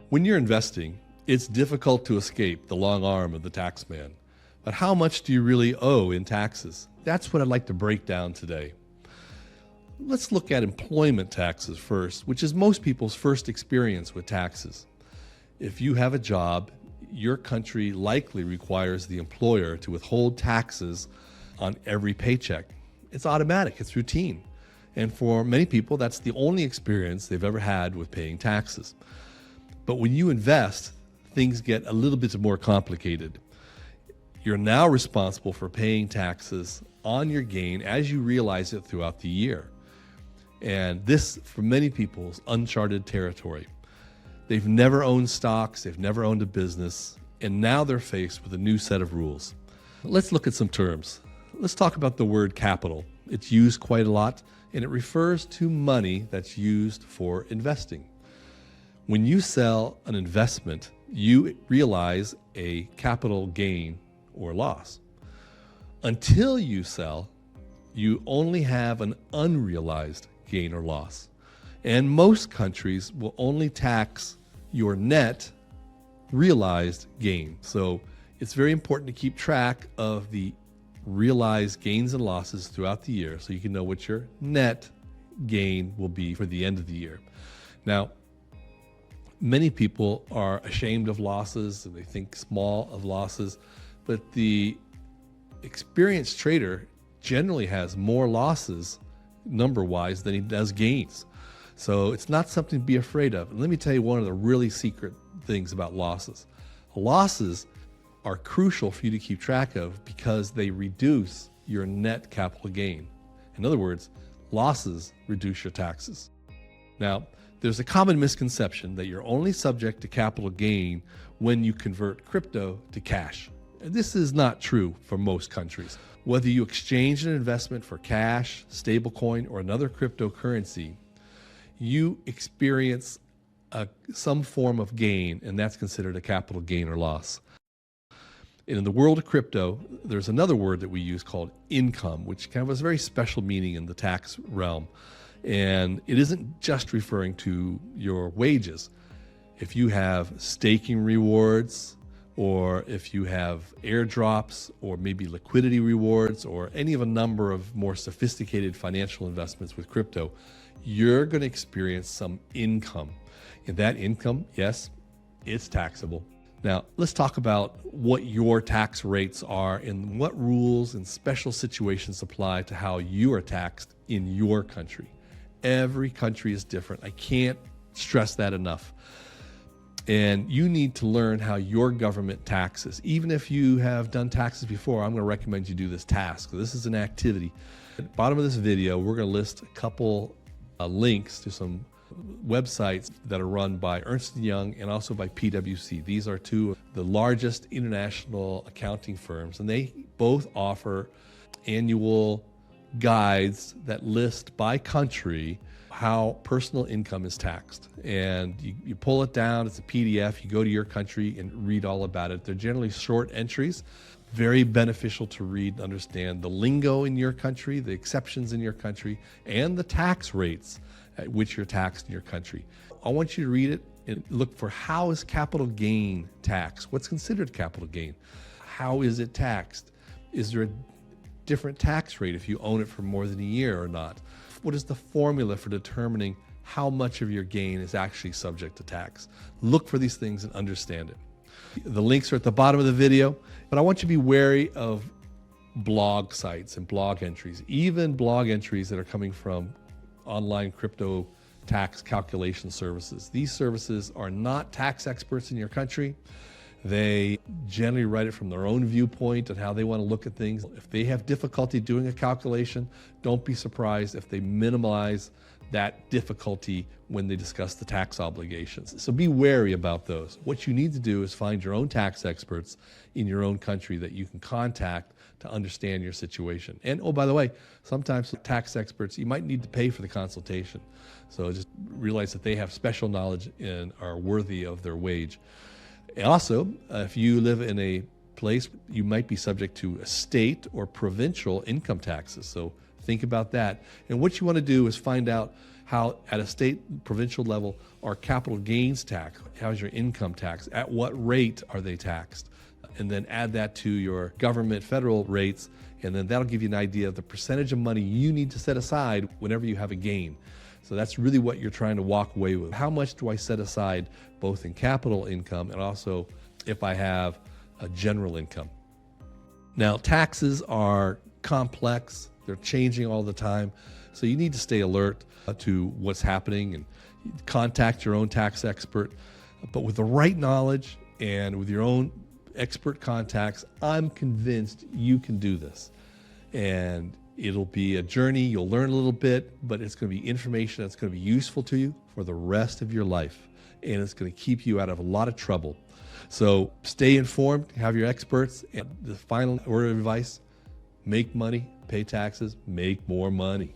When you're investing, it's difficult to escape the long arm of the tax man. But how much do you really owe in taxes? That's what I'd like to break down today. Let's look at employment taxes first, which is most people's first experience with taxes. If you have a job, your country likely requires the employer to withhold taxes on every paycheck. It's automatic, it's routine. And for many people, that's the only experience they've ever had with paying taxes. But when you invest, things get a little bit more complicated. You're now responsible for paying taxes on your gain as you realize it throughout the year. And this, for many people, is uncharted territory. They've never owned stocks, they've never owned a business, and now they're faced with a new set of rules. Let's look at some terms. Let's talk about the word capital. It's used quite a lot, and it refers to money that's used for investing. When you sell an investment, you realize a capital gain or loss. Until you sell, you only have an unrealized gain or loss. And most countries will only tax your net realized gain. So it's very important to keep track of the realized gains and losses throughout the year so you can know what your net gain will be for the end of the year. Now, many people are ashamed of losses and they think small of losses, but the experienced trader generally has more losses number-wise than he does gains. So it's not something to be afraid of. And let me tell you one of the really secret things about losses. Losses are crucial for you to keep track of because they reduce your net capital gain. In other words, losses reduce your taxes. Now, there's a common misconception that you're only subject to capital gain when you convert crypto to cash. And this is not true for most countries. Whether you exchange an investment for cash, stablecoin, or another cryptocurrency, you experience some form of gain, and that's considered a capital gain or loss. In the world of crypto, there's another word that we use called income, which kind of has a very special meaning in the tax realm. And it isn't just referring to your wages. If you have staking rewards, or if you have airdrops, or maybe liquidity rewards, or any of a number of more sophisticated financial investments with crypto, you're going to experience some income. And that income, yes, it's taxable. Now, let's talk about what your tax rates are and what rules and special situations apply to how you are taxed in your country. Every country is different. I can't stress that enough. And you need to learn how your government taxes. Even if you have done taxes before, I'm going to recommend you do this task. This is an activity. At the bottom of this video, we're going to list a couple links to some websites that are run by Ernst & Young and also by PwC. These are two of the largest international accounting firms, and they both offer annual guides that list by country how personal income is taxed. And you pull it down, it's a PDF, you go to your country and read all about it. They're generally short entries, very beneficial to read and understand the lingo in your country, the exceptions in your country, and the tax rates at which you're taxed in your country. I want you to read it and look for how is capital gain taxed? What's considered capital gain? How is it taxed? Is there a different tax rate if you own it for more than a year or not? What is the formula for determining how much of your gain is actually subject to tax? Look for these things and understand it. The links are at the bottom of the video, but I want you to be wary of blog sites and blog entries, even blog entries that are coming from online crypto tax calculation services. These services are not tax experts in your country. They generally write it from their own viewpoint and how they want to look at things. If they have difficulty doing a calculation, don't be surprised if they minimize that difficulty when they discuss the tax obligations. So be wary about those. What you need to do is find your own tax experts in your own country that you can contact to understand your situation. And oh, by the way, sometimes tax experts, you might need to pay for the consultation. So just realize that they have special knowledge and are worthy of their wage. Also, if you live in a place, you might be subject to a state or provincial income taxes. So think about that. And what you want to do is find out how at a state, provincial level, are capital gains taxed? How's your income tax? At what rate are they taxed? And then add that to your government federal rates, and then that'll give you an idea of the percentage of money you need to set aside whenever you have a gain. So that's really what you're trying to walk away with. How much do I set aside both in capital income and also if I have a general income? Now, taxes are complex. They're changing all the time. So you need to stay alert to what's happening and contact your own tax expert. But with the right knowledge and with your own expert contacts, I'm convinced you can do this. And it'll be a journey. You'll learn a little bit, but it's going to be information that's going to be useful to you for the rest of your life. And it's going to keep you out of a lot of trouble. So stay informed, have your experts. And the final word of advice: make money, pay taxes, make more money.